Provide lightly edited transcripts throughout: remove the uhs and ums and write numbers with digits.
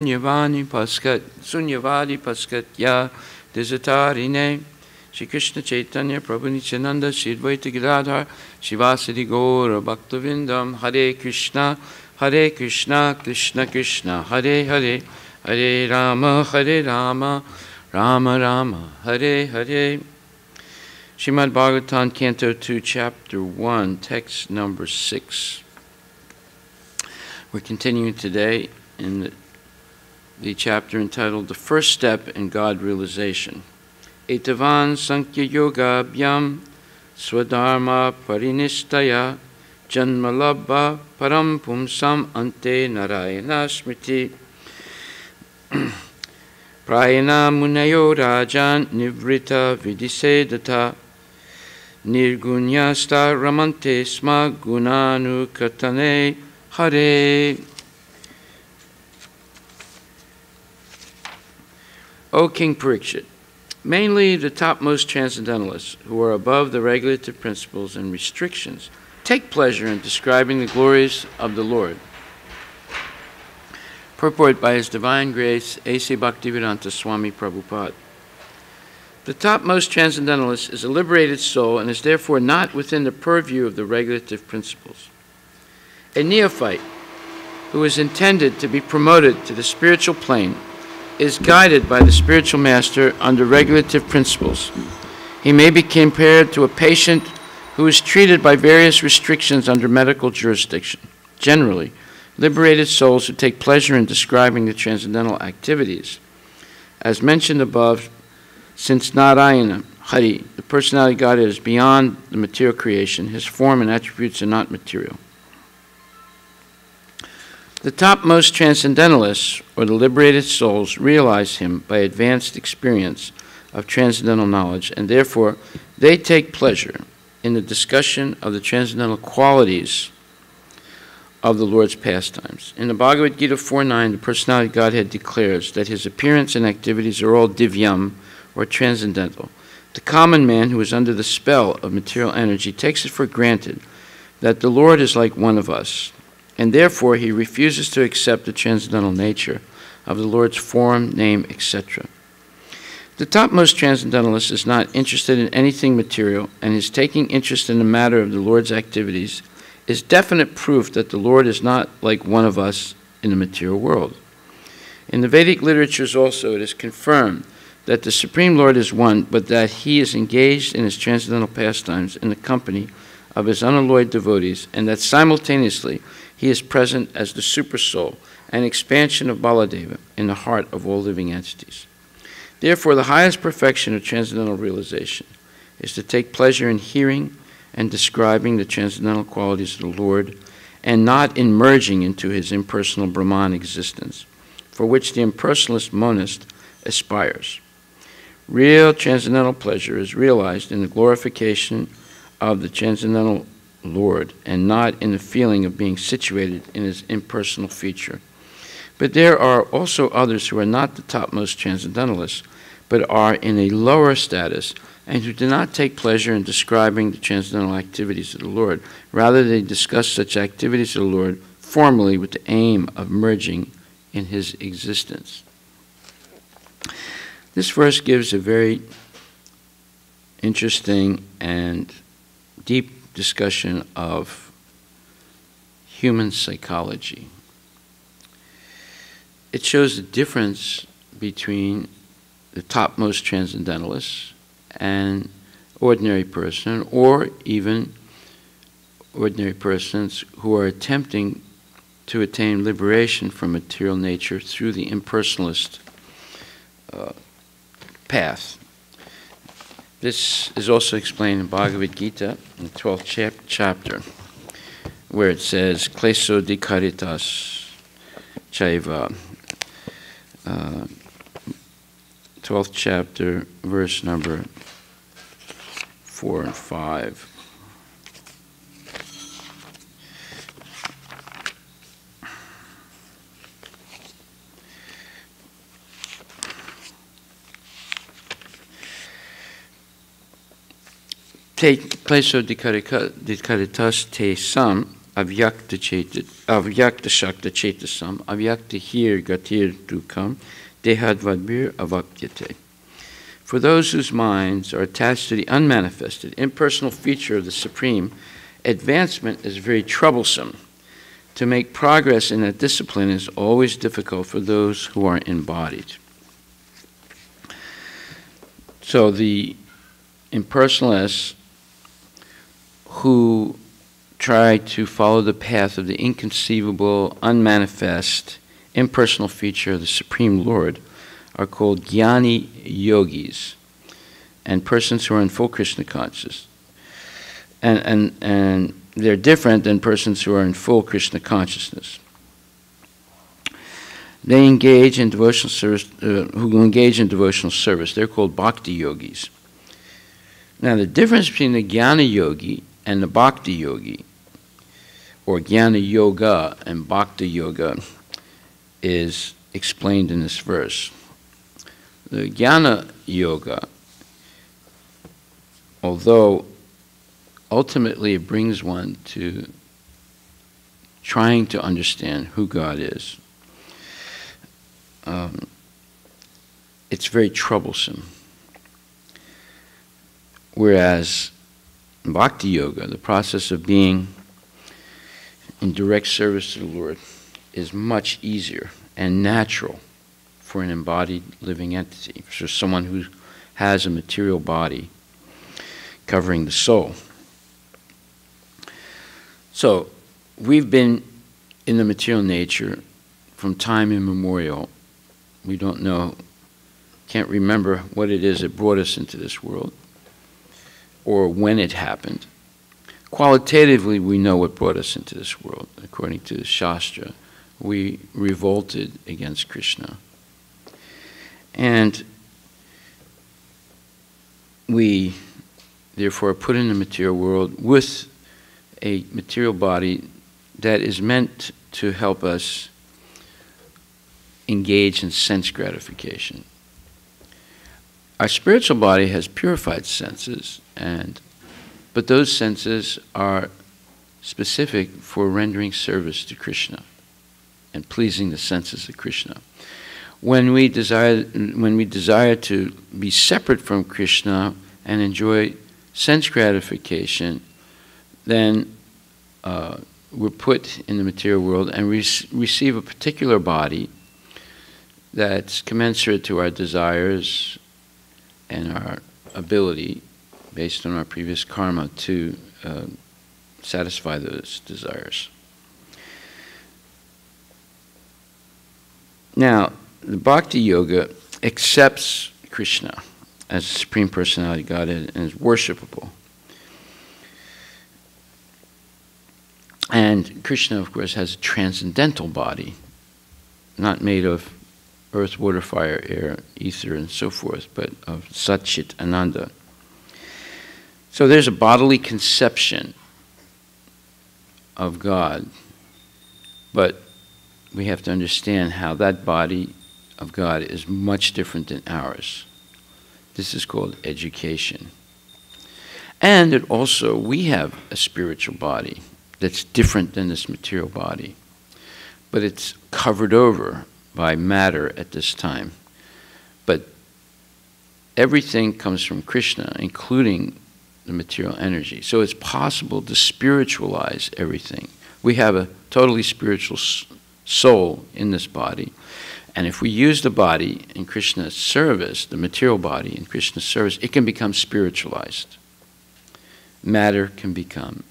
Sunyavadi Paskat Ya Dizatarine Shri Krishna Chaitanya Prabhu Nityananda Shri Advaita Gadadhar Shivasadi Gaura Bhaktivindam Hare Krishna Krishna Krishna Hare Hare Hare Rama Rama Rama Hare Hare. Srimad Bhagavatam Canto 2 Chapter 1 Text number 6. We're continuing today in the chapter entitled The First Step in God Realization. Etavan Sankhya Yoga Abhyam Swadharma Parinistaya Janmalabha Param Pumsam Ante Narayana Smriti Prayana Munayo Rajan Nivrita Vidisedata Nirgunyasta Ramante Sma Gunanu Katane Hare. O King Parikshit, mainly the topmost transcendentalists who are above the regulative principles and restrictions take pleasure in describing the glories of the Lord. Purport by His Divine Grace, A.C. Bhaktivedanta Swami Prabhupada. The topmost transcendentalist is a liberated soul and is therefore not within the purview of the regulative principles. A neophyte who is intended to be promoted to the spiritual plane is guided by the spiritual master under regulative principles. He may be compared to a patient who is treated by various restrictions under medical jurisdiction. Generally, liberated souls who take pleasure in describing the transcendental activities, as mentioned above, since Narayana, Hari, the personality of God, is beyond the material creation, his form and attributes are not material. The topmost transcendentalists, or the liberated souls, realize him by advanced experience of transcendental knowledge, and therefore they take pleasure in the discussion of the transcendental qualities of the Lord's pastimes. In the Bhagavad Gita 4.9, the personality of Godhead declares that his appearance and activities are all divyam, or transcendental. The common man who is under the spell of material energy takes it for granted that the Lord is like one of us, and therefore he refuses to accept the transcendental nature of the Lord's form, name, etc. The topmost transcendentalist is not interested in anything material, and his taking interest in the matter of the Lord's activities is definite proof that the Lord is not like one of us in the material world. In the Vedic literatures also it is confirmed that the Supreme Lord is one, but that he is engaged in his transcendental pastimes in the company of his unalloyed devotees, and that simultaneously he is present as the Supersoul, an expansion of Baladeva in the heart of all living entities. Therefore, the highest perfection of transcendental realization is to take pleasure in hearing and describing the transcendental qualities of the Lord, and not in merging into his impersonal Brahman existence, for which the impersonalist monist aspires. Real transcendental pleasure is realized in the glorification of the transcendental Lord, and not in the feeling of being situated in his impersonal feature. But there are also others who are not the topmost transcendentalists, but are in a lower status, and who do not take pleasure in describing the transcendental activities of the Lord. Rather, they discuss such activities of the Lord formally with the aim of merging in his existence. This verse gives a very interesting and deep discussion of human psychology. It shows the difference between the topmost transcendentalists and ordinary person, or even ordinary persons who are attempting to attain liberation from material nature through the impersonalist path. This is also explained in Bhagavad Gita, in the 12th chapter, where it says, Kleso dikaritas chaiva, 12th chapter, verse number 4 and 5. Te pleso dikaritas te sam avyakta shakta chetasam, avyakta hir gatir dukam, dehadvadbir avakyate. For those whose minds are attached to the unmanifested, impersonal feature of the Supreme, advancement is very troublesome. To make progress in that discipline is always difficult for those who are embodied. So the impersonalists who try to follow the path of the inconceivable, unmanifest, impersonal feature of the Supreme Lord are called jnani yogis, and persons who are in full Krishna consciousness. And they're different than persons who are in full Krishna consciousness. They engage in devotional service, who engage in devotional service. They're called bhakti yogis. Now, the difference between the jnana yogi and the bhakti yogi, or jnana yoga and bhakti yoga, is explained in this verse. The jnana yoga, although ultimately it brings one to trying to understand who God is, it's very troublesome. Whereas in Bhakti Yoga, the process of being in direct service to the Lord is much easier and natural for an embodied living entity, for someone who has a material body covering the soul. So we've been in the material nature from time immemorial. We don't know, can't remember what it is that brought us into this world or when it happened. Qualitatively, we know what brought us into this world. According to the Shastra, we revolted against Krishna. And we, therefore, are put in the material world with a material body that is meant to help us engage in sense gratification. Our spiritual body has purified senses, but those senses are specific for rendering service to Krishna and pleasing the senses of Krishna. When we desire to be separate from Krishna and enjoy sense gratification, then we're put in the material world and receive a particular body that's commensurate to our desires and our ability, based on our previous karma, to satisfy those desires. Now, the Bhakti Yoga accepts Krishna as the Supreme Personality of Godhead and is worshipable. And Krishna, of course, has a transcendental body, not made of earth, water, fire, air, ether, and so forth, but of Sat Chit Ananda. So there's a bodily conception of God, but we have to understand how that body of God is much different than ours. This is called education. And it also, we have a spiritual body that's different than this material body, but it's covered over by matter at this time. But everything comes from Krishna, including the material energy. So it's possible to spiritualize everything. We have a totally spiritual soul in this body. And if we use the body in Krishna's service, the material body in Krishna's service, it can become spiritualized. Matter can become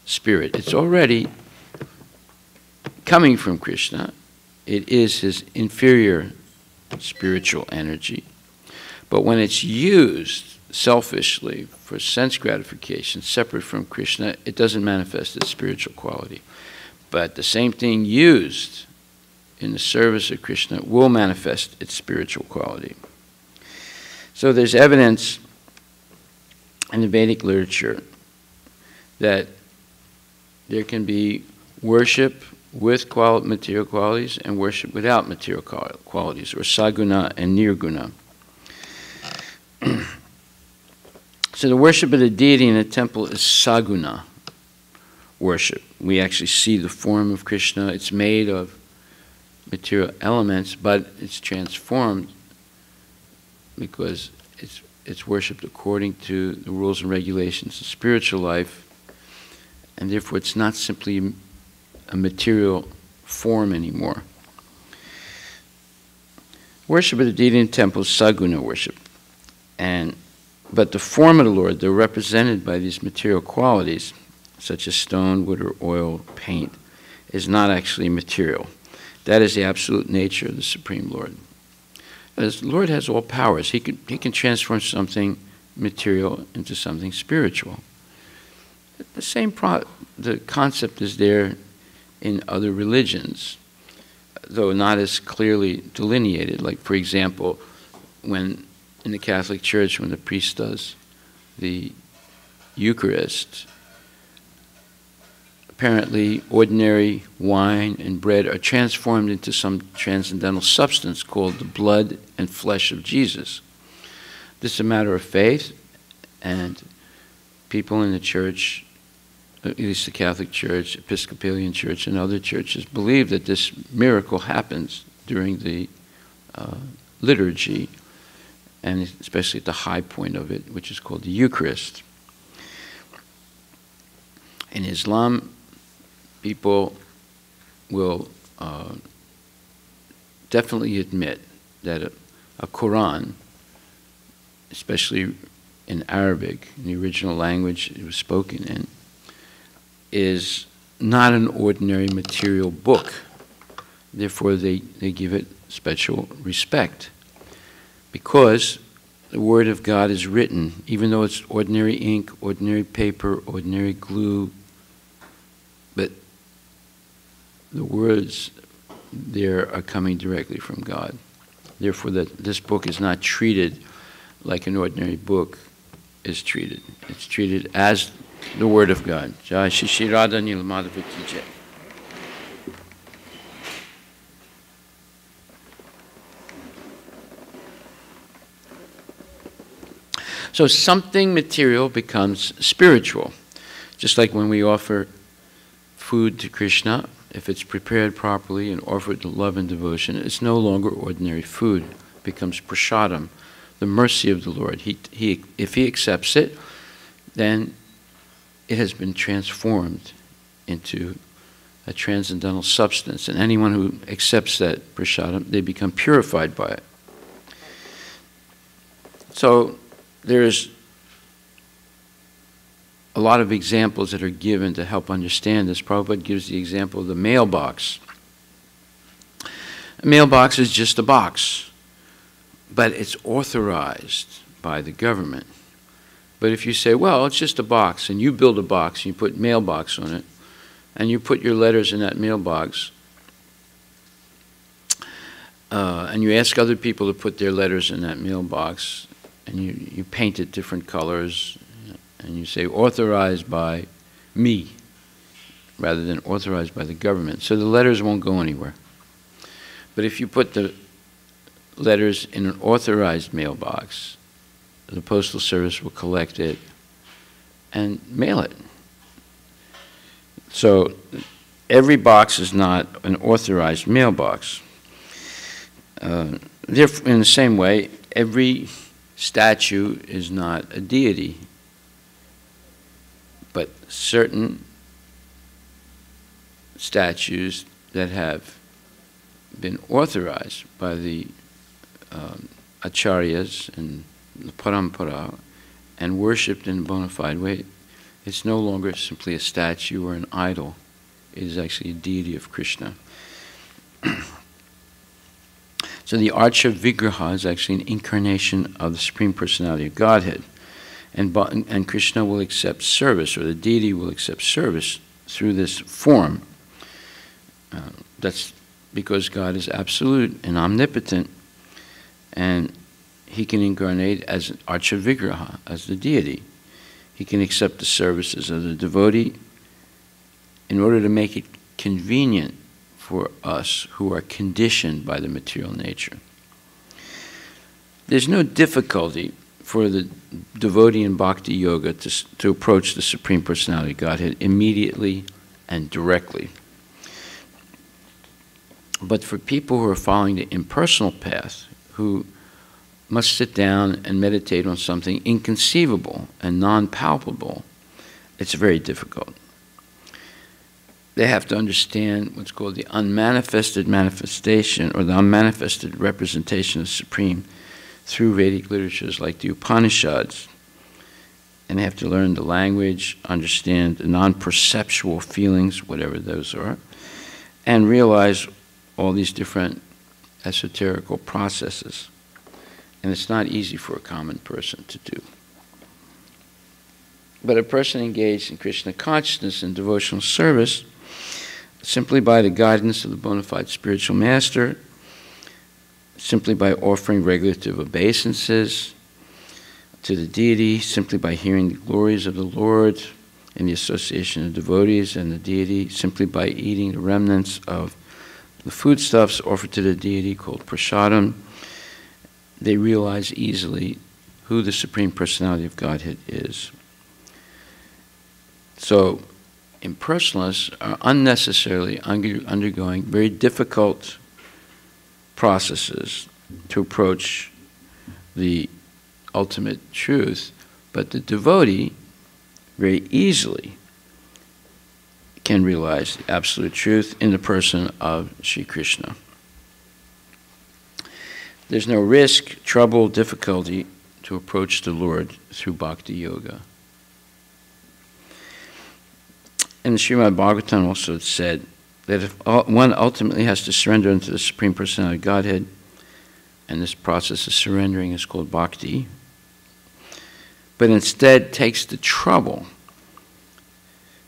spirit. It's already coming from Krishna. It is his inferior spiritual energy. But when it's used selfishly for sense gratification, separate from Krishna, it doesn't manifest its spiritual quality. But the same thing used in the service of Krishna will manifest its spiritual quality. So there's evidence in the Vedic literature that there can be worship with material qualities and worship without material qualities, or saguna and nirguna. So the worship of the deity in a temple is saguna, worship. We actually see the form of Krishna. It's made of material elements, but it's transformed because it's worshipped according to the rules and regulations of spiritual life, and therefore it's not simply a material form anymore. Worship of the deity in the temple is saguna worship, but the form of the Lord, though represented by these material qualities, such as stone, wood, or oil, paint, is not actually material. That is the absolute nature of the Supreme Lord. As the Lord has all powers, he can transform something material into something spiritual. The concept is there in other religions, though not as clearly delineated. Like, for example, when in the Catholic Church, when the priest does the Eucharist, apparently ordinary wine and bread are transformed into some transcendental substance called the blood and flesh of Jesus. This is a matter of faith, and people in the church, at least the Catholic Church, Episcopalian Church, and other churches, believe that this miracle happens during the liturgy, and especially at the high point of it, which is called the Eucharist. In Islam, people will definitely admit that a Quran, especially in Arabic, in the original language it was spoken in, is not an ordinary material book. Therefore, they give it special respect, because the Word of God is written, even though it's ordinary ink, ordinary paper, ordinary glue, but the words there are coming directly from God. Therefore, this book is not treated like an ordinary book is treated. It's treated as the Word of God. Jai Shri Radha Nilamadhava Ki Jai. So something material becomes spiritual. Just like when we offer food to Krishna, if it's prepared properly and offered to love and devotion, it's no longer ordinary food. It becomes prasadam, the mercy of the Lord. If he accepts it, then it has been transformed into a transcendental substance. And anyone who accepts that prasadam, they become purified by it. So there's a lot of examples that are given to help understand this. Prabhupada gives the example of the mailbox. A mailbox is just a box, but it's authorized by the government. But if you say, well, it's just a box, and you build a box, and you put mailbox on it, and you put your letters in that mailbox, and you ask other people to put their letters in that mailbox, and you paint it different colors, and you say authorized by me rather than authorized by the government. So the letters won't go anywhere. But if you put the letters in an authorized mailbox, the Postal Service will collect it and mail it. So every box is not an authorized mailbox. Therefore, in the same way, every statue is not a deity, but certain statues that have been authorized by the acharyas and the parampara and worshipped in a bona fide way, it's no longer simply a statue or an idol. It is actually a deity of Krishna. So the Archa Vigraha is actually an incarnation of the Supreme Personality of Godhead. And Krishna will accept service, or the deity will accept service through this form. That's because God is absolute and omnipotent, and he can incarnate as an Archa Vigraha, as the deity. He can accept the services of the devotee in order to make it convenient for us who are conditioned by the material nature. There's no difficulty for the devotee in Bhakti Yoga to approach the Supreme Personality of Godhead immediately and directly. But for people who are following the impersonal path, who must sit down and meditate on something inconceivable and non-palpable, it's very difficult. They have to understand what's called the unmanifested manifestation, or the unmanifested representation of the Supreme through Vedic literatures like the Upanishads. And they have to learn the language, understand the non-perceptual feelings, whatever those are, and realize all these different esoterical processes. And it's not easy for a common person to do. But a person engaged in Krishna consciousness and devotional service, simply by the guidance of the bona fide spiritual master, simply by offering regulative obeisances to the deity, simply by hearing the glories of the Lord in the association of devotees and the deity, simply by eating the remnants of the foodstuffs offered to the deity called prasadam, they realize easily who the Supreme Personality of Godhead is. So, impersonalists are unnecessarily undergoing very difficult processes to approach the ultimate truth, but the devotee very easily can realize the absolute truth in the person of Sri Krishna. There's no risk, trouble, difficulty to approach the Lord through Bhakti Yoga. And the Srimad Bhagavatam also said that if one ultimately has to surrender unto the Supreme Personality of Godhead, and this process of surrendering is called bhakti, but instead takes the trouble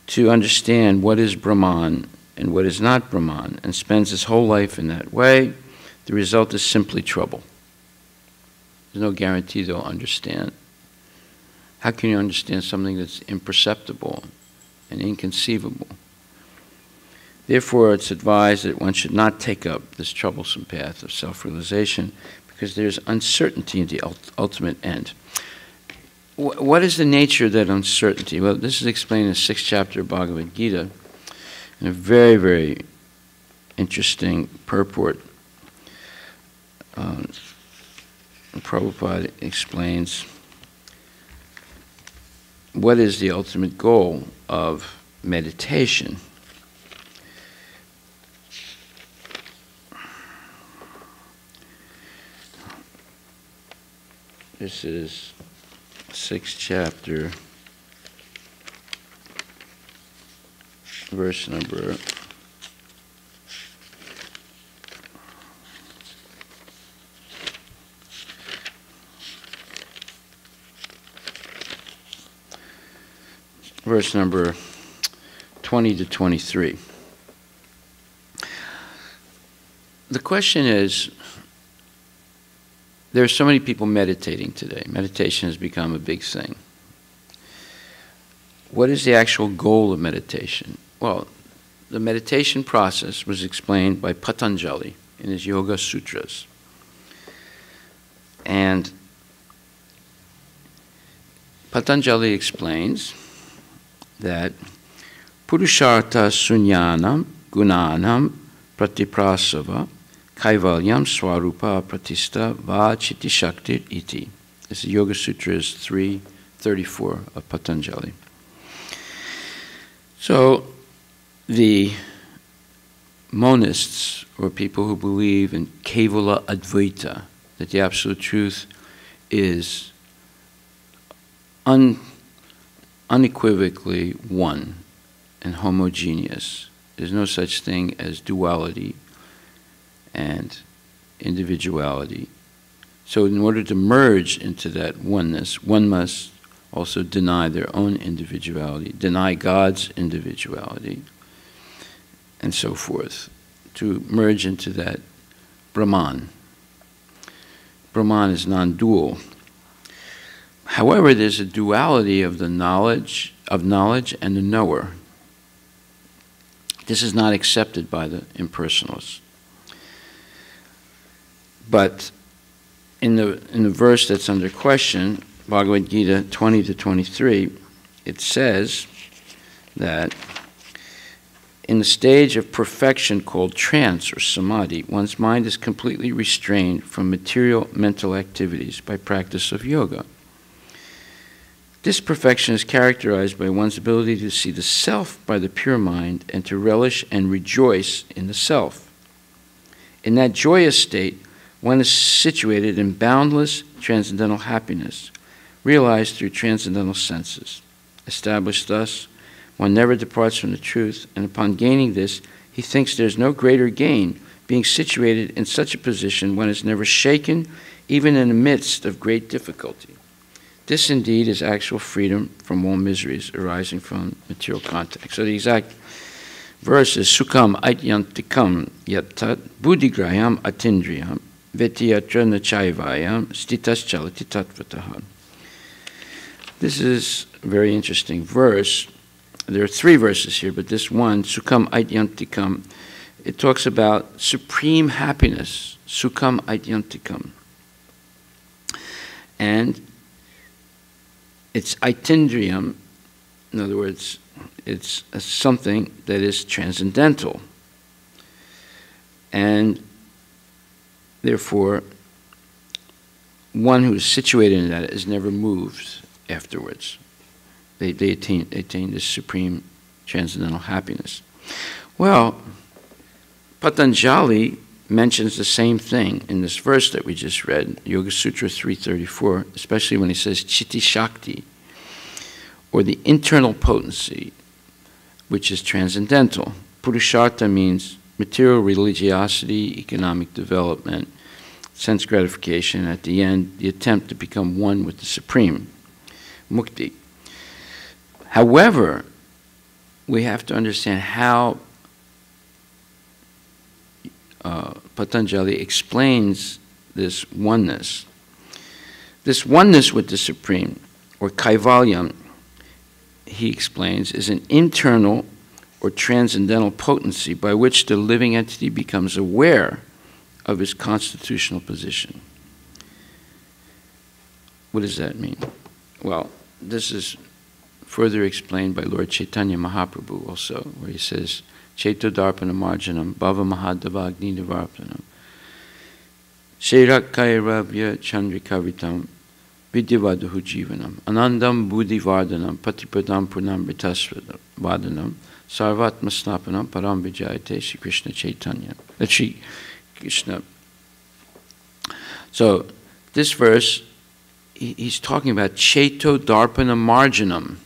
to understand what is Brahman and what is not Brahman, and spends his whole life in that way, the result is simply trouble. There's no guarantee they'll understand. How can you understand something that's imperceptible and inconceivable? Therefore, it's advised that one should not take up this troublesome path of self-realization, because there's uncertainty in the ultimate end. What is the nature of that uncertainty? Well, this is explained in the 6th chapter of Bhagavad Gita in a very, very interesting purport. Prabhupada explains what is the ultimate goal of meditation. This is 6th chapter, verse number 20 to 23. The question is, there are so many people meditating today. Meditation has become a big thing. What is the actual goal of meditation? Well, the meditation process was explained by Patanjali in his Yoga Sutras. And Patanjali explains that Purushartha Sunyanam Gunanam Pratiprasava Kaivalyam Swarupa Pratista Va Chitti Shaktir Iti. This is Yoga Sutras 334 of Patanjali. So the monists, or people who believe in Kevala Advaita, that the absolute truth is unequivocally one and homogeneous. There's no such thing as duality and individuality. So in order to merge into that oneness, one must also deny their own individuality, deny God's individuality, and so forth, to merge into that Brahman. Brahman is non-dual. However, there's a duality of the knowledge and the knower. This is not accepted by the impersonalists. But in the verse that's under question, Bhagavad Gita 20 to 23, it says that in the stage of perfection called trance or samadhi, one's mind is completely restrained from material mental activities by practice of yoga. This perfection is characterized by one's ability to see the self by the pure mind and to relish and rejoice in the self. In that joyous state, one is situated in boundless transcendental happiness, realized through transcendental senses. Established thus, one never departs from the truth, and upon gaining this, he thinks there is no greater gain. Being situated in such a position, one is never shaken, even in the midst of great difficulty. This indeed is actual freedom from all miseries arising from material contact. So the exact verse is Sukham aityantikam yattat buddhigrayam atindriyam vetiyatra nachayvayam stitas chalati tattvataha. This is a very interesting verse. There are three verses here, but this one, Sukham aityantikam, it talks about supreme happiness, Sukham aityantikam. And it's aitindriyam, in other words, it's something that is transcendental. And therefore, one who is situated in that is never moved afterwards. They attain this supreme transcendental happiness. Well, Patanjali mentions the same thing in this verse that we just read, Yoga Sutra 334, especially when he says Chitti Shakti, or the internal potency, which is transcendental. Purushartha means material religiosity, economic development, sense gratification, and at the end, the attempt to become one with the Supreme, Mukti. However, we have to understand how Patanjali explains this oneness. This oneness with the Supreme, or Kaivalyam, he explains, is an internal or transcendental potency by which the living entity becomes aware of his constitutional position. What does that mean? Well, this is further explained by Lord Chaitanya Mahaprabhu also, where he says, Chaito Darpana Marjanam, Bhava Mahadavagni Nivarpanam, Shairak Kairavya Chandrikavitam, Vidyavadahu Jivanam, Anandam Buddhi Vardhanam, Patipadam Purnam Vadanam, Sarvatma Snapanam, Param Vijayate, Shri Krishna Chaitanya. That's Shri Krishna. So, this verse, he's talking about Chaito Darpana Marjanam.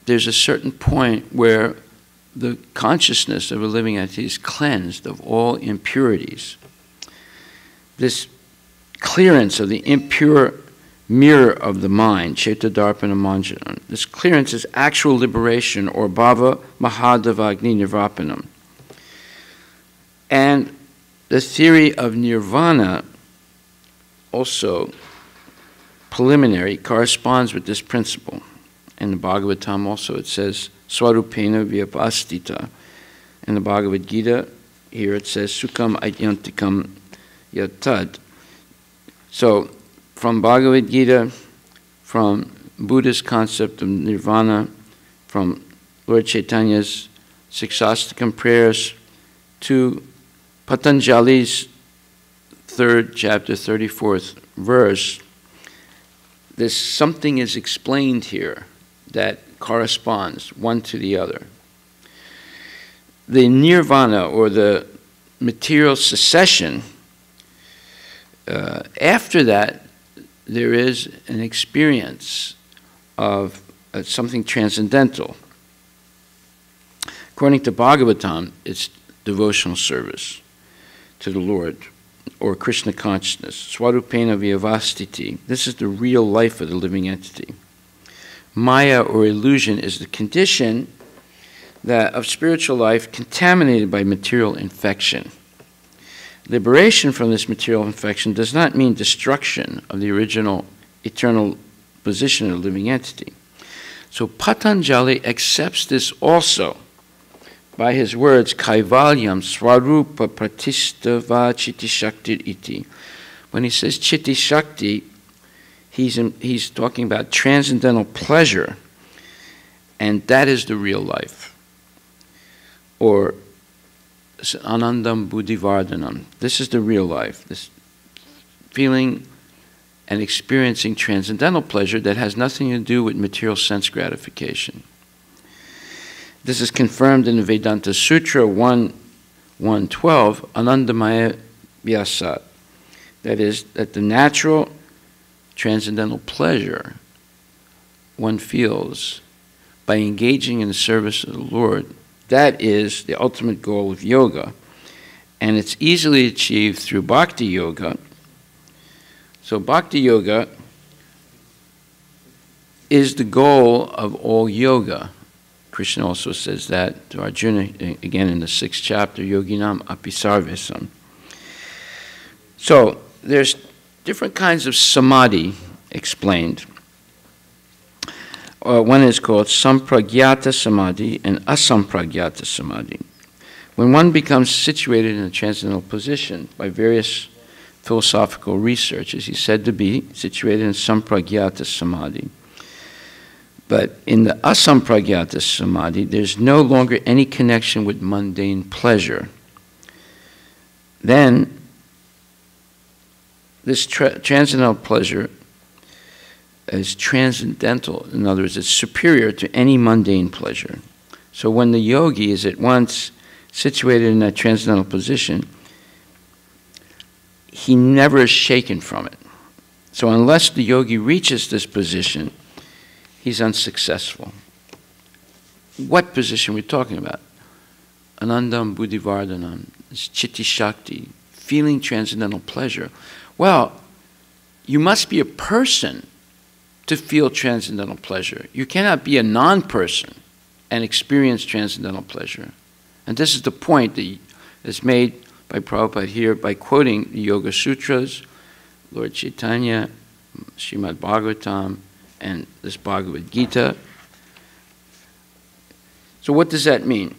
There's a certain point where the consciousness of a living entity is cleansed of all impurities. This clearance of the impure mirror of the mind, Chaita Darpana Marjanam, this clearance is actual liberation, or Bhava Mahadavagni Nirvapanam. And the theory of nirvana, also preliminary, corresponds with this principle. In the Bhagavatam also it says, Swarupena Vyapastita. In the Bhagavad Gita, here it says, Sukham Aityantikam Yatad. So, from Bhagavad Gita, from Buddha's concept of nirvana, from Lord Chaitanya's Siksastakam prayers, to Patanjali's 3rd chapter, 34th verse, there's something is explained here that corresponds one to the other. The nirvana, or the material cessation, after that, there is an experience of something transcendental. According to Bhagavatam, it's devotional service to the Lord, or Krishna consciousness. Swarupena vyavastiti. This is the real life of the living entity. Maya, or illusion, is the condition of spiritual life contaminated by material infection. Liberation from this material infection does not mean destruction of the original eternal position of the living entity. So Patanjali accepts this also by his words, Kaivalyam Swarupa Pratistava Chitti Shakti iti. When he says Chitti Shakti, He's talking about transcendental pleasure, and that is the real life. Or anandam buddhivardhanam. This is the real life. This feeling and experiencing transcendental pleasure that has nothing to do with material sense gratification. This is confirmed in the Vedanta Sutra 1.1.12, Anandamaya Vyasat. That is, that the natural transcendental pleasure one feels by engaging in the service of the Lord, that is the ultimate goal of yoga. And it's easily achieved through bhakti yoga. So bhakti yoga is the goal of all yoga. Krishna also says that to Arjuna, again in the 6th chapter, Yoginam api sarvesam. So there's different kinds of samadhi explained. One is called sampragyata samadhi and asampragyata samadhi. When one becomes situated in a transcendental position by various philosophical researches, he's said to be situated in sampragyata samadhi. But in the asampragyata samadhi, there's no longer any connection with mundane pleasure. Then, this transcendental pleasure is transcendental. In other words, it's superior to any mundane pleasure. So when the yogi is at once situated in that transcendental position, he never is shaken from it. So unless the yogi reaches this position, he's unsuccessful. What position are we talking about? Anandam buddhivardhanam, chitti shakti, feeling transcendental pleasure. Well, you must be a person to feel transcendental pleasure. You cannot be a non-person and experience transcendental pleasure. And this is the point that is made by Prabhupada here by quoting the Yoga Sutras, Lord Chaitanya, Srimad Bhagavatam, and this Bhagavad Gita. So what does that mean?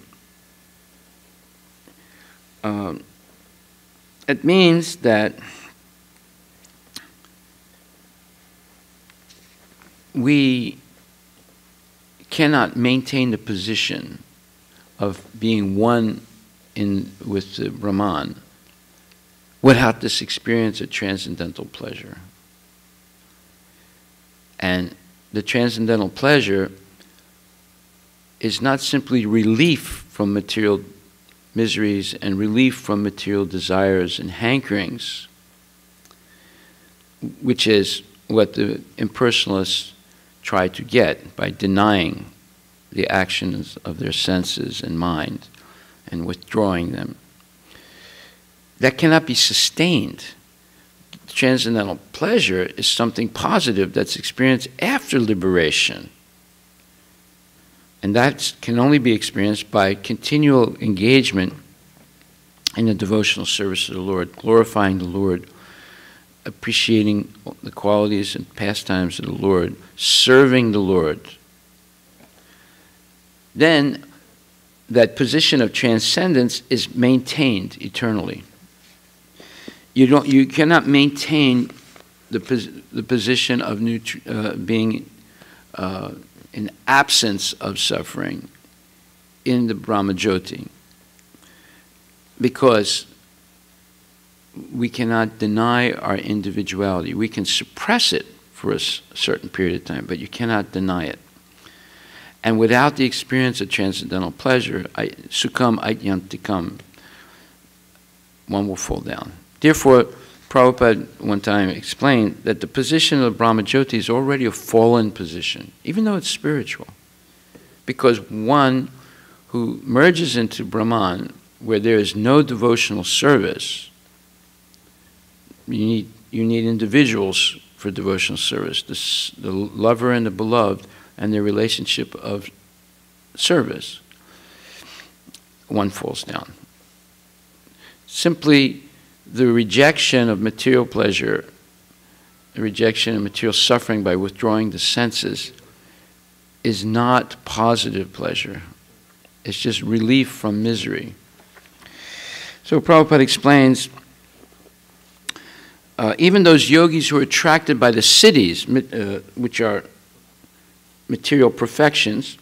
It means that we cannot maintain the position of being one with the Brahman without this experience of transcendental pleasure. And the transcendental pleasure is not simply relief from material miseries and relief from material desires and hankerings, which is what the impersonalists try to get by denying the actions of their senses and mind and withdrawing them. That cannot be sustained. Transcendental pleasure is something positive that's experienced after liberation. And that can only be experienced by continual engagement in the devotional service of the Lord, glorifying the Lord, appreciating the qualities and pastimes of the Lord, serving the Lord. Then that position of transcendence is maintained eternally. You cannot maintain the position of being in absence of suffering in the Brahmajyoti, because we cannot deny our individuality. We can suppress it for a certain period of time, but you cannot deny it. And without the experience of transcendental pleasure, sukham aityantikam, one will fall down. Therefore, Prabhupada one time explained that the position of the Brahmajyoti is already a fallen position, even though it's spiritual. Because one who merges into Brahman, where there is no devotional service, you need individuals for devotional service, the lover and the beloved, and their relationship of service. One falls down. Simply the rejection of material pleasure, the rejection of material suffering by withdrawing the senses is not positive pleasure. It's just relief from misery. So Prabhupada explains even those yogis who are attracted by the cities, which are material perfections,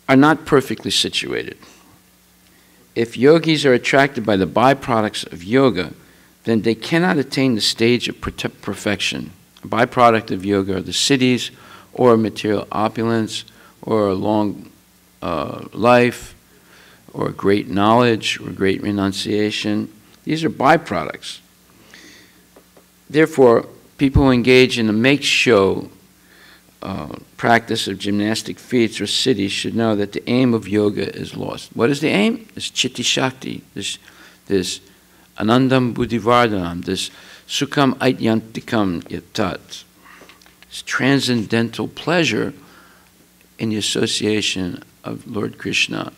are not perfectly situated. If yogis are attracted by the byproducts of yoga, then they cannot attain the stage of perfection. A byproduct of yoga are the cities, or material opulence, or a long life, or great knowledge, or great renunciation. These are byproducts. Therefore, people who engage in the make-show practice of gymnastic feats or cities should know that the aim of yoga is lost. What is the aim? This chitti shakti, this anandam buddhivardhanam, this sukham aityantikam yatat, this transcendental pleasure in the association of Lord Krishna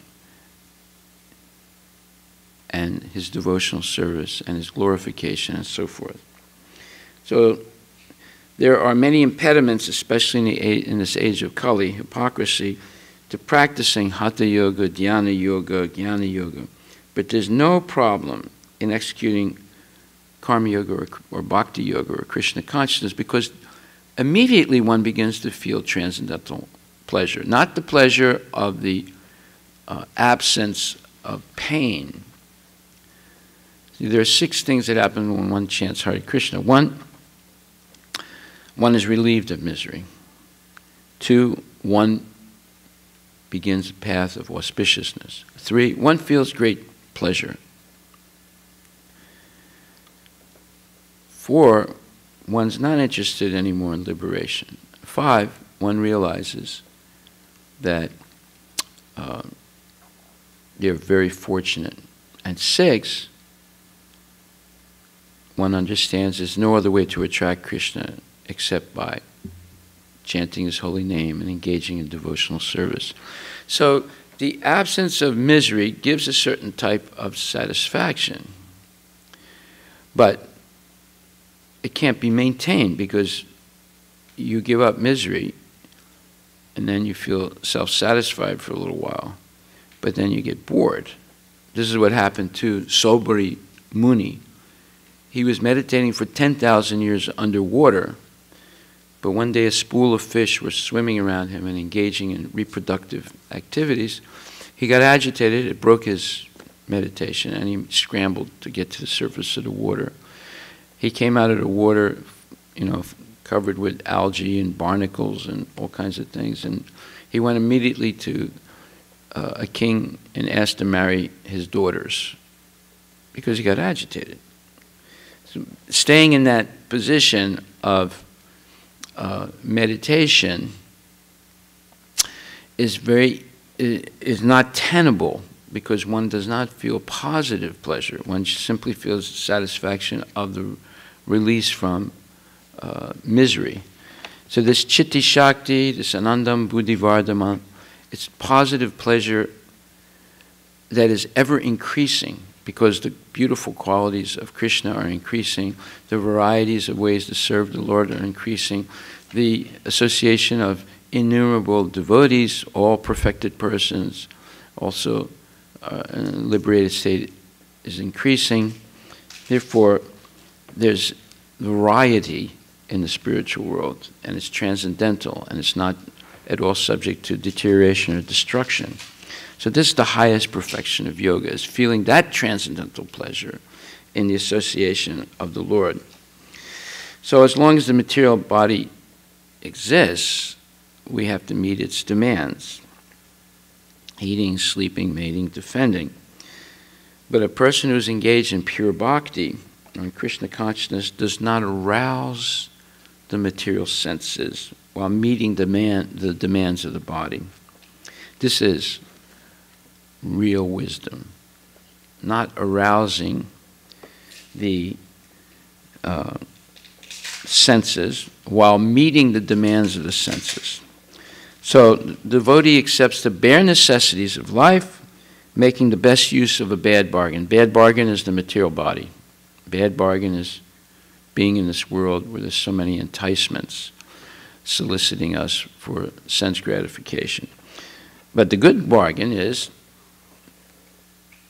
and his devotional service and his glorification and so forth. So there are many impediments, especially in this age of Kali, hypocrisy, to practicing Hatha Yoga, Dhyana Yoga, Jnana Yoga. But there's no problem in executing Karma Yoga or Bhakti Yoga or Krishna consciousness, because immediately one begins to feel transcendental pleasure. Not the pleasure of the absence of pain. See, there are 6 things that happen when one chants Hare Krishna. One is relieved of misery. 2, one begins a path of auspiciousness. 3, one feels great pleasure. 4, one's not interested anymore in liberation. 5, one realizes that they're very fortunate. And 6, one understands there's no other way to attract Krishna except by chanting his holy name and engaging in devotional service. So the absence of misery gives a certain type of satisfaction, but it can't be maintained, because you give up misery and then you feel self-satisfied for a little while, but then you get bored. This is what happened to Sobari Muni. He was meditating for 10,000 years underwater, but one day a spool of fish were swimming around him and engaging in reproductive activities. He got agitated, it broke his meditation, and he scrambled to get to the surface of the water. He came out of the water, covered with algae and barnacles and all kinds of things, and he went immediately to a king and asked to marry his daughters because he got agitated. So staying in that position of meditation is not tenable, because one does not feel positive pleasure. One simply feels satisfaction of the release from misery. So this chitti shakti, this anandam buddhivardhanam, it's positive pleasure that is ever increasing, because the beautiful qualities of Krishna are increasing, the varieties of ways to serve the Lord are increasing, the association of innumerable devotees, all perfected persons, also in a liberated state, is increasing. Therefore, there's variety in the spiritual world, and it's transcendental, and it's not at all subject to deterioration or destruction. So this is the highest perfection of yoga, is feeling that transcendental pleasure in the association of the Lord. So as long as the material body exists, we have to meet its demands: eating, sleeping, mating, defending. But a person who's engaged in pure bhakti or in Krishna consciousness does not arouse the material senses while meeting the demands of the body. This is real wisdom, not arousing the senses while meeting the demands of the senses. So the devotee accepts the bare necessities of life, making the best use of a bad bargain. Bad bargain is the material body. Bad bargain is being in this world where there's so many enticements soliciting us for sense gratification. But the good bargain is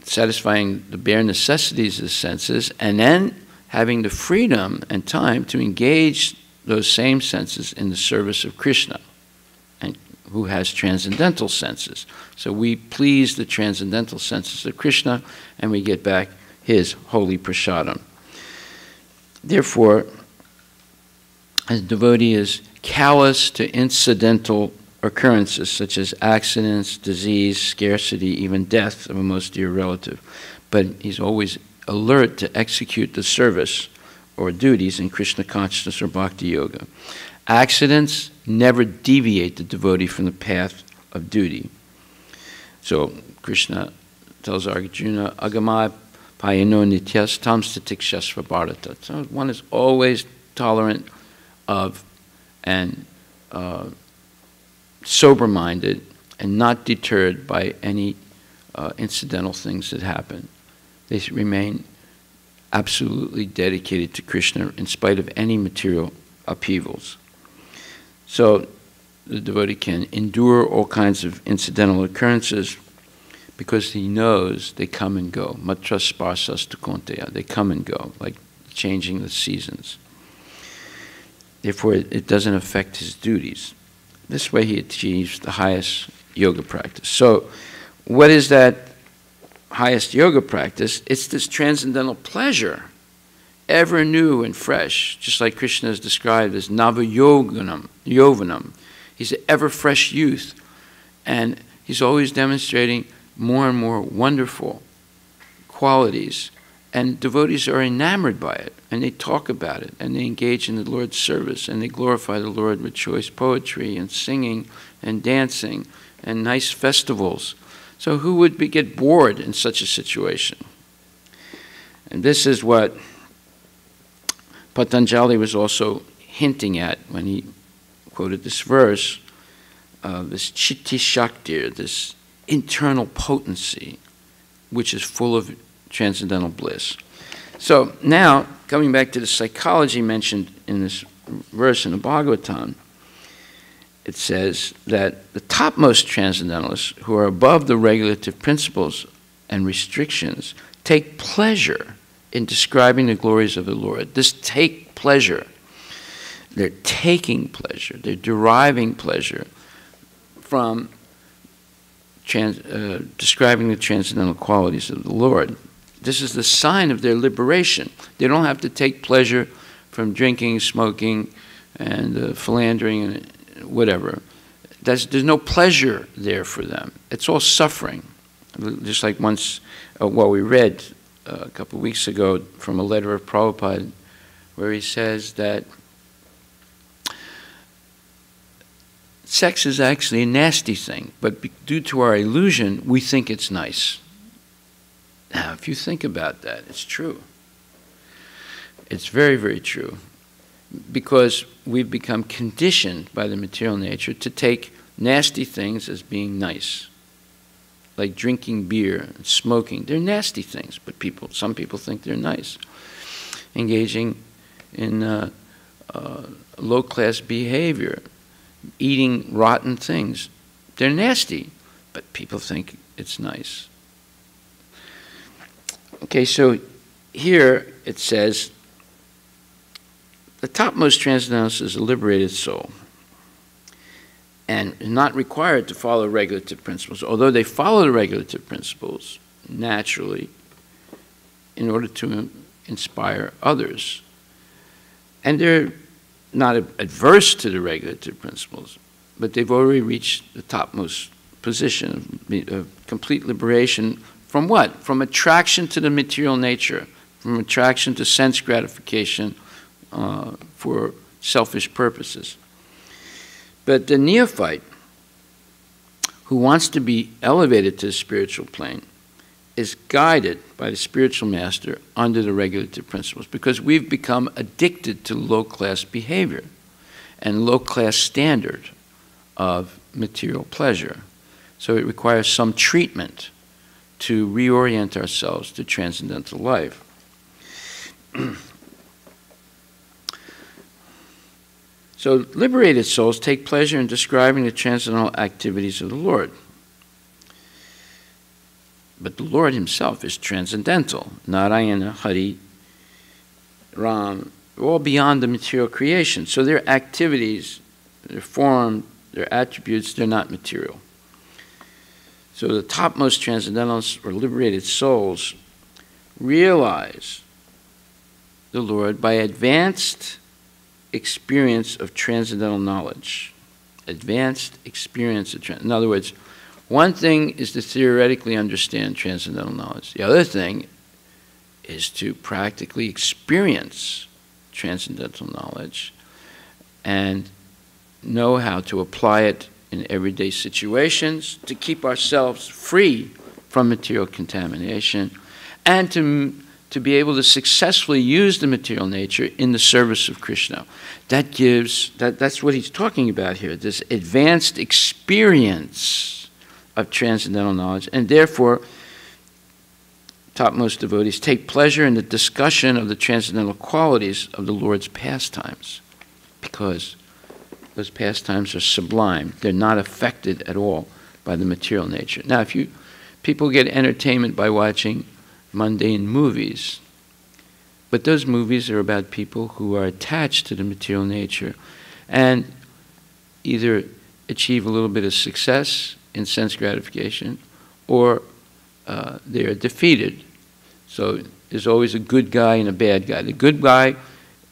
satisfying the bare necessities of the senses, and then having the freedom and time to engage those same senses in the service of Krishna, and who has transcendental senses. So we please the transcendental senses of Krishna, and we get back his holy prasadam. Therefore, a devotee is callous to incidental occurrences such as accidents, disease, scarcity, even death of a most dear relative. But he's always alert to execute the service or duties in Krishna consciousness or bhakti yoga. Accidents never deviate the devotee from the path of duty. So Krishna tells Arjuna, Agama payano nityas tamstatikshasva bharata. So one is always tolerant of and sober-minded and not deterred by any incidental things that happen. They remain absolutely dedicated to Krishna in spite of any material upheavals. So the devotee can endure all kinds of incidental occurrences because he knows they come and go. Matra sparsastu konteya. They come and go, like changing the seasons. Therefore, it doesn't affect his duties. This way he achieves the highest yoga practice. So what is that highest yoga practice? It's this transcendental pleasure, ever new and fresh, just like Krishna is described as Nava-yovanam. He's an ever-fresh youth, and he's always demonstrating more and more wonderful qualities, and devotees are enamored by it, and they talk about it, and they engage in the Lord's service, and they glorify the Lord with choice poetry and singing and dancing and nice festivals. So who would get bored in such a situation? And this is what Patanjali was also hinting at when he quoted this verse, this chitti shakti, this internal potency, which is full of transcendental bliss. So now, coming back to the psychology mentioned in this verse in the Bhagavatam, it says that the topmost transcendentalists, who are above the regulative principles and restrictions, take pleasure in describing the glories of the Lord. This take pleasure. They're taking pleasure. They're deriving pleasure from describing the transcendental qualities of the Lord. This is the sign of their liberation. They don't have to take pleasure from drinking, smoking, and philandering, and whatever. There's no pleasure there for them. It's all suffering. Just like once, we read a couple of weeks ago from a letter of Prabhupada, where he says that sex is actually a nasty thing, but due to our illusion, we think it's nice. Now, if you think about that, it's true. It's very, very true. Because we've become conditioned by the material nature to take nasty things as being nice. Like drinking beer and smoking. They're nasty things, but some people think they're nice. Engaging in low-class behavior, eating rotten things. They're nasty, but people think it's nice. Okay, so here it says, the topmost transcendentalist is a liberated soul and is not required to follow regulative principles, although they follow the regulative principles naturally in order to inspire others. And they're not adverse to the regulative principles, but they've already reached the topmost position of complete liberation from what? From attraction to the material nature, from attraction to sense gratification for selfish purposes. But the neophyte who wants to be elevated to the spiritual plane is guided by the spiritual master under the regulative principles, because we've become addicted to low-class behavior and low-class standard of material pleasure. So it requires some treatment to reorient ourselves to transcendental life. So liberated souls take pleasure in describing the transcendental activities of the Lord. But the Lord himself is transcendental. Narayana Hari Ram, all beyond the material creation. So their activities, their form, their attributes, they're not material. So the topmost transcendentalists or liberated souls realize the Lord by advanced experience of transcendental knowledge. Advanced experience of in other words, one thing is to theoretically understand transcendental knowledge. The other thing is to practically experience transcendental knowledge and know how to apply it in everyday situations to keep ourselves free from material contamination and to be able to successfully use the material nature in the service of Krishna. That's what he's talking about here, this advanced experience of transcendental knowledge, and therefore topmost devotees take pleasure in the discussion of the transcendental qualities of the Lord's pastimes, because those pastimes are sublime. They're not affected at all by the material nature. Now, people get entertainment by watching mundane movies, but those movies are about people who are attached to the material nature and either achieve a little bit of success in sense gratification or they are defeated. So there's always a good guy and a bad guy. The good guy,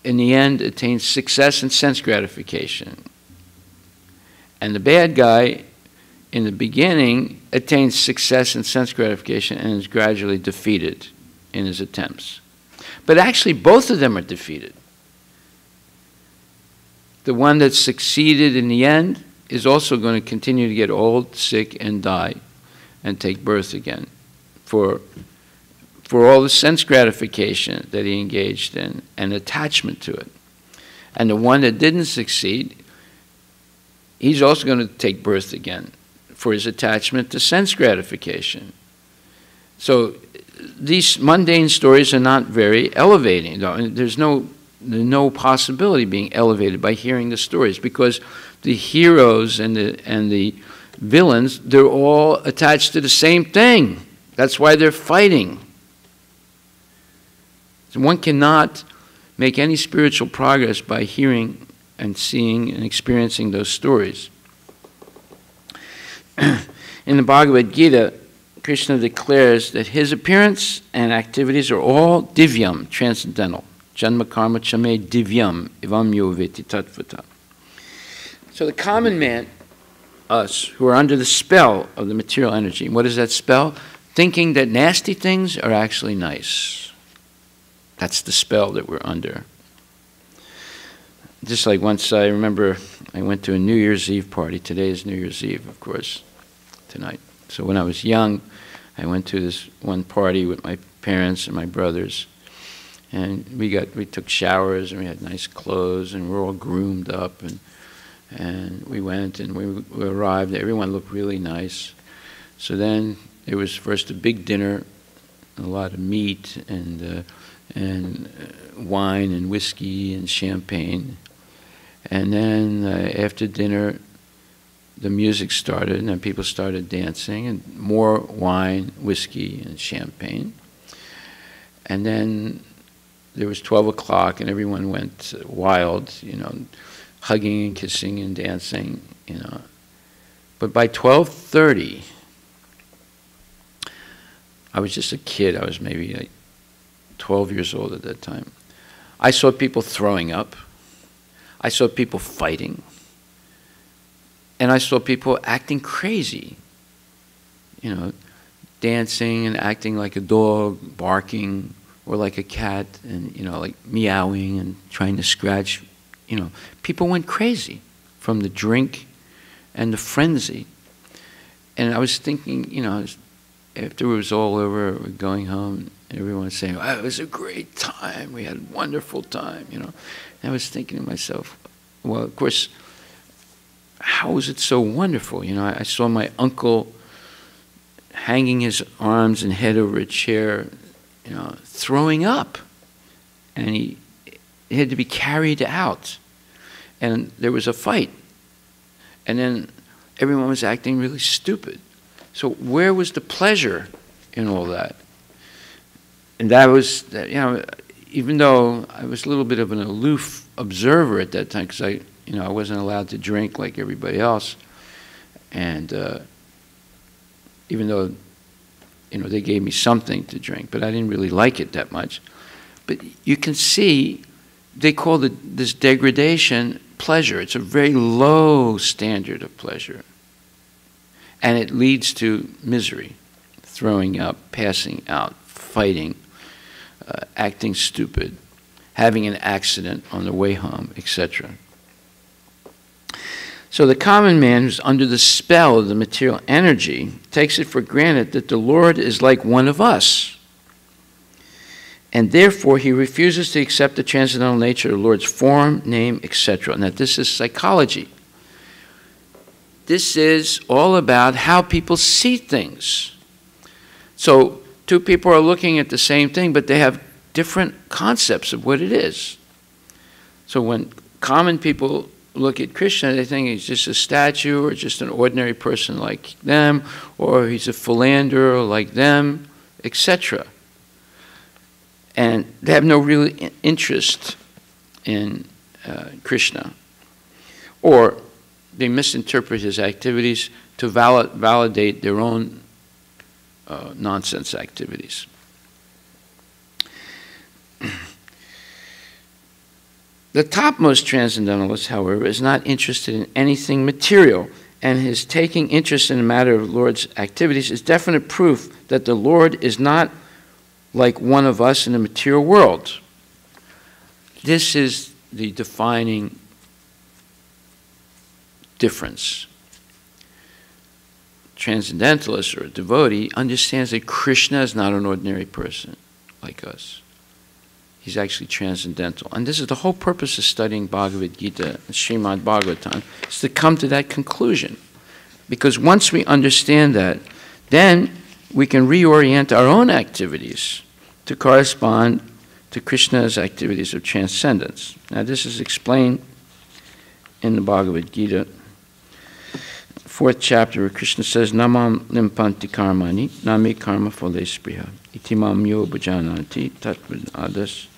in the end, attains success and sense gratification. And the bad guy, in the beginning, attains success and sense gratification and is gradually defeated in his attempts. But actually, both of them are defeated. The one that succeeded in the end is also going to continue to get old, sick, and die and take birth again for all the sense gratification that he engaged in and attachment to it. And the one that didn't succeed, he's also going to take birth again for his attachment to sense gratification. So these mundane stories are not very elevating. There's no possibility of being elevated by hearing the stories, because the heroes and the villains, they're all attached to the same thing. That's why they're fighting. So one cannot make any spiritual progress by hearing and seeing and experiencing those stories. In the Bhagavad Gita, Krishna declares that his appearance and activities are all divyam, transcendental. Janma karma chame divyam, evam yo veti tattvata. So the common man, us, who are under the spell of the material energy, what is that spell? Thinking that nasty things are actually nice. That's the spell that we're under. Just like once, I remember I went to a New Year's Eve party. Today is New Year's Eve, of course, tonight. So when I was young, I went to this one party with my parents and my brothers. And we took showers and we had nice clothes and we were all groomed up. And we went and we arrived. Everyone looked really nice. So then there was first a big dinner, a lot of meat and wine and whiskey and champagne. And then after dinner, the music started and then people started dancing, and more wine, whiskey, and champagne. And then there was 12 o'clock and everyone went wild, hugging and kissing and dancing, But by 12:30, I was just a kid. I was maybe like 12 years old at that time. I saw people throwing up. I saw people fighting. And I saw people acting crazy, dancing and acting like a dog, barking, or like a cat, and, like meowing and trying to scratch. People went crazy from the drink and the frenzy. And I was thinking, after it was all over, we're going home, everyone was saying, "Oh, it was a great time. We had a wonderful time," And I was thinking to myself, well, of course, how was it so wonderful? I saw my uncle hanging his arms and head over a chair, throwing up. And he had to be carried out. And there was a fight. And then everyone was acting really stupid. So where was the pleasure in all that? And that was, even though I was a little bit of an aloof observer at that time, because I wasn't allowed to drink like everybody else, and even though, they gave me something to drink, but I didn't really like it that much. But you can see they call this degradation pleasure. It's a very low standard of pleasure, and it leads to misery, throwing up, passing out, fighting, acting stupid, having an accident on the way home, etc. So the common man who's under the spell of the material energy takes it for granted that the Lord is like one of us. And therefore, he refuses to accept the transcendental nature of the Lord's form, name, etc. Now, this is psychology. This is all about how people see things. So, two people are looking at the same thing, but they have different concepts of what it is. So when common people look at Krishna, they think he's just a statue or just an ordinary person like them, or he's a philanderer like them, etc. And they have no real interest in Krishna. Or they misinterpret his activities to validate their own nonsense activities. The topmost transcendentalist, however, is not interested in anything material, and his taking interest in the matter of the Lord's activities is definite proof that the Lord is not like one of us in the material world. This is the defining difference. Transcendentalist or a devotee understands that Krishna is not an ordinary person like us. He's actually transcendental. And this is the whole purpose of studying Bhagavad Gita, Srimad Bhagavatam, is to come to that conclusion. Because once we understand that, then we can reorient our own activities to correspond to Krishna's activities of transcendence. Now this is explained in the Bhagavad Gita, 4th chapter, where Krishna says, Namam limpanti karmani, nami karma phale spriha, itimam yo bhajananti tatvad adas.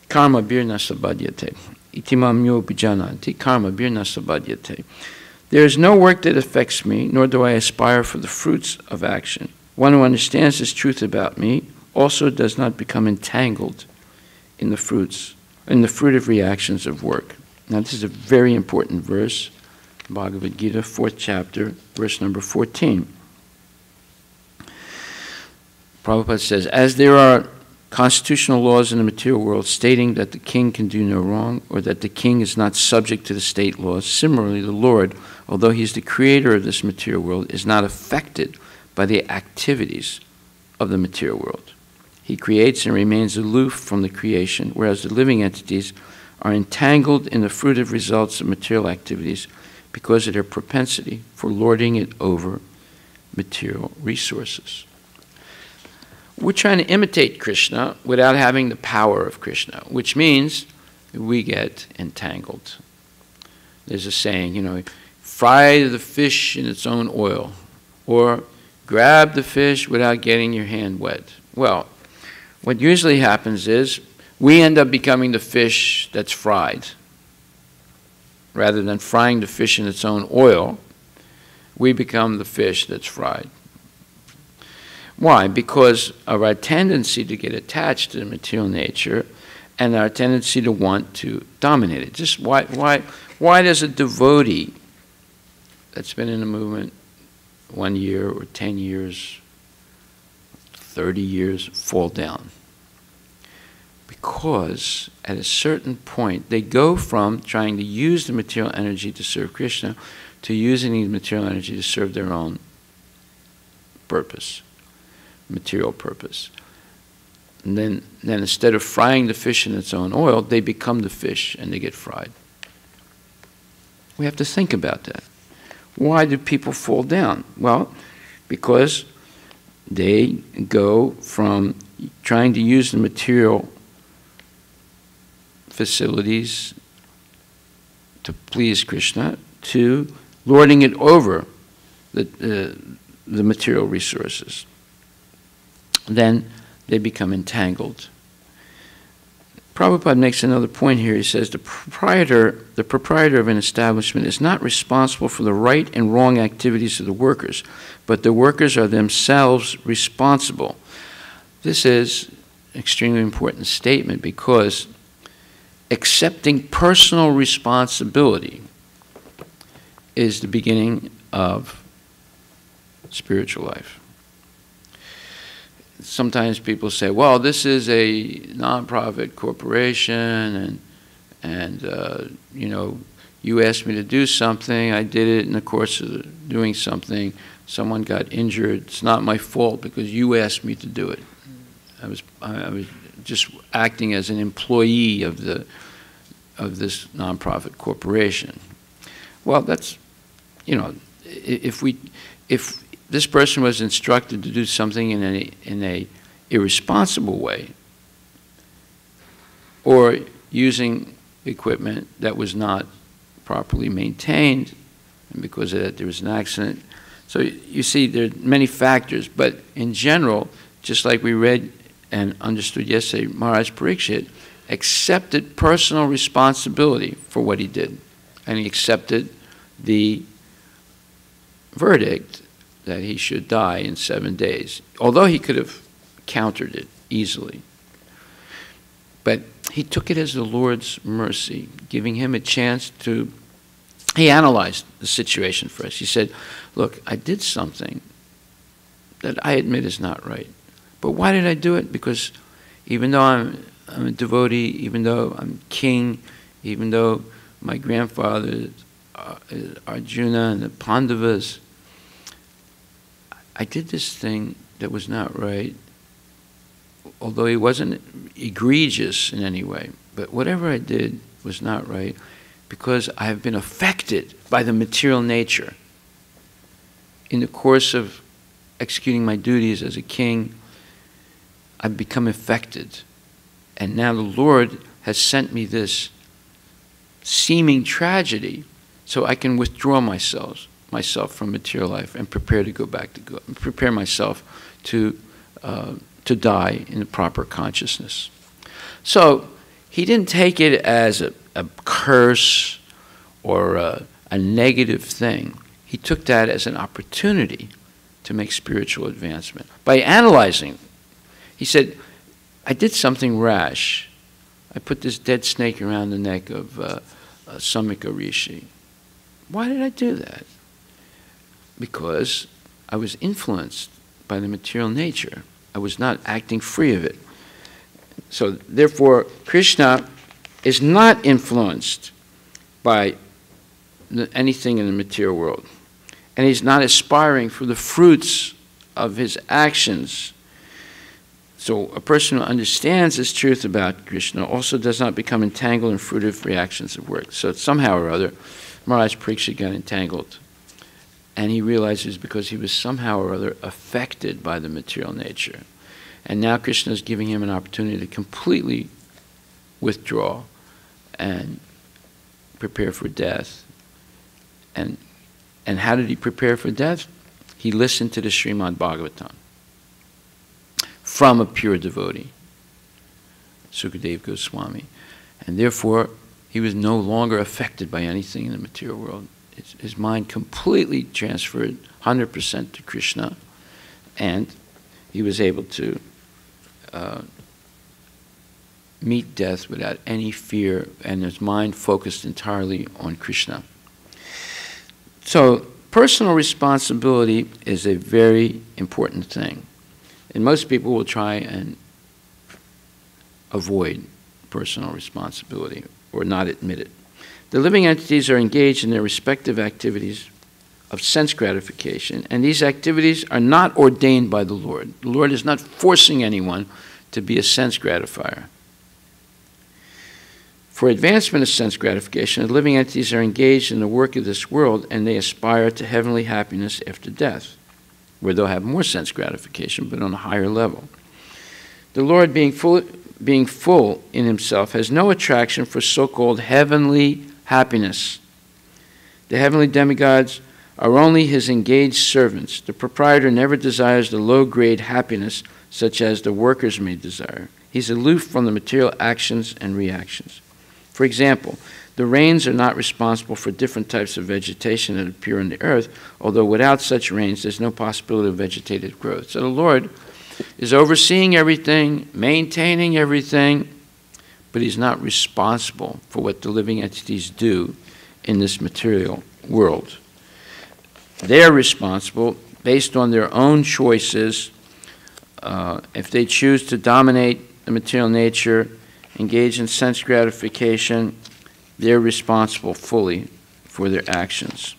Karma birna sabhadyate. Itimam yo bhajananti, karma birna sabhadyate. There is no work that affects me, nor do I aspire for the fruits of action. One who understands this truth about me also does not become entangled in the fruitive reactions of work. Now this is a very important verse, Bhagavad Gita, 4th chapter, verse number 14. Prabhupada says, as there are constitutional laws in the material world stating that the king can do no wrong, or that the king is not subject to the state laws, similarly the Lord, although he is the creator of this material world, is not affected by the activities of the material world. He creates and remains aloof from the creation, whereas the living entities are entangled in the fruitive results of material activities because of their propensity for lording it over material resources. We're trying to imitate Krishna without having the power of Krishna, which means we get entangled. There's a saying, fry the fish in its own oil, or grab the fish without getting your hand wet. Well, what usually happens is we end up becoming the fish that's fried. Rather than frying the fish in its own oil, we become the fish that's fried. Why? Because of our tendency to get attached to the material nature and our tendency to want to dominate it. Just why does a devotee that's been in the movement 1 year or 10 years, 30 years, fall down? Because at a certain point, they go from trying to use the material energy to serve Krishna to using the material energy to serve their own purpose, material purpose. And then instead of frying the fish in its own oil, they become the fish and they get fried. We have to think about that. Why do people fall down? Well, because they go from trying to use the material facilities to please Krishna to lording it over the the material resources. Then they become entangled. Prabhupada makes another point here. He says the proprietor of an establishment is not responsible for the right and wrong activities of the workers, but the workers are themselves responsible. This is an extremely important statement because accepting personal responsibility is the beginning of spiritual life. Sometimes people say, well, this is a nonprofit corporation and you know, you asked me to do something, I did it in the course of doing something, someone got injured, it's not my fault because you asked me to do it. I was just acting as an employee of this nonprofit corporation. Well, that's, you know, if this person was instructed to do something in a irresponsible way, or using equipment that was not properly maintained, and because of that there was an accident. So you see, there are many factors, but in general, just like we read and understood yesterday, Maharaj Parikshit accepted personal responsibility for what he did, and he accepted the verdict that he should die in 7 days, although he could have countered it easily. But he took it as the Lord's mercy, giving him a chance to, he analyzed the situation for us. He said, look, I did something that I admit is not right. But why did I do it? Because even though I'm a devotee, even though I'm king, even though my grandfather is Arjuna and the Pandavas, I did this thing that was not right, although it wasn't egregious in any way. But whatever I did was not right because I have been affected by the material nature. In the course of executing my duties as a king, I've become affected. And now the Lord has sent me this seeming tragedy so I can withdraw myself from material life and prepare to go back to God, prepare myself to die in the proper consciousness. So he didn't take it as a curse or a negative thing. He took that as an opportunity to make spiritual advancement. By analyzing, he said, I did something rash. I put this dead snake around the neck of Samika Rishi. Why did I do that? Because I was influenced by the material nature. I was not acting free of it. So therefore, Krishna is not influenced by anything in the material world. And he's not aspiring for the fruits of his actions. So a person who understands this truth about Krishna also does not become entangled in fruitive reactions of work. So somehow or other, Maharaj Parikshit got entangled. And he realizes because he was somehow or other affected by the material nature. And now Krishna is giving him an opportunity to completely withdraw and prepare for death. And how did he prepare for death? He listened to the Srimad Bhagavatam from a pure devotee, Sukadeva Goswami. And therefore, he was no longer affected by anything in the material world. His mind completely transferred 100% to Krishna, and he was able to meet death without any fear, and his mind focused entirely on Krishna. So personal responsibility is a very important thing. And most people will try and avoid personal responsibility or not admit it. The living entities are engaged in their respective activities of sense gratification, and these activities are not ordained by the Lord. The Lord is not forcing anyone to be a sense gratifier. For advancement of sense gratification, the living entities are engaged in the work of this world, and they aspire to heavenly happiness after death, where they'll have more sense gratification, but on a higher level. The Lord, being full in himself, has no attraction for so-called heavenly happiness. The heavenly demigods are only his engaged servants. The proprietor never desires the low-grade happiness such as the workers may desire. He's aloof from the material actions and reactions. For example, the rains are not responsible for different types of vegetation that appear on the earth, although without such rains, there's no possibility of vegetative growth. So the Lord is overseeing everything, maintaining everything, but he's not responsible for what the living entities do in this material world. They're responsible based on their own choices. If they choose to dominate the material nature, engage in sense gratification, they're responsible fully for their actions.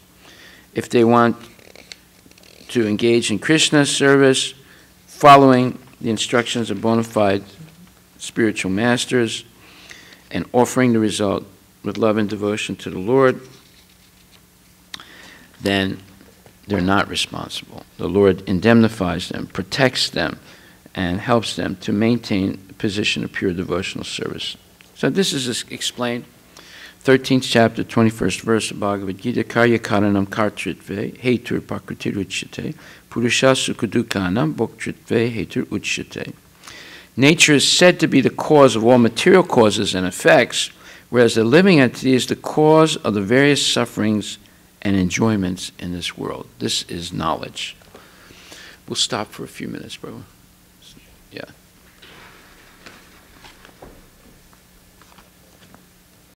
If they want to engage in Krishna service, following the instructions of bona fide spiritual masters, and offering the result with love and devotion to the Lord, then they're not responsible. The Lord indemnifies them, protects them, and helps them to maintain a position of pure devotional service. So this is explained. 13th chapter, 21st verse of Bhagavad Gita, Karya Karanam Kartritve, Hetur Pakritir Uchyate, Purusha Sukadukanam Bhoktritve Hetur Uchyate. Nature is said to be the cause of all material causes and effects, whereas the living entity is the cause of the various sufferings and enjoyments in this world. This is knowledge. We'll stop for a few minutes, bro. Yeah.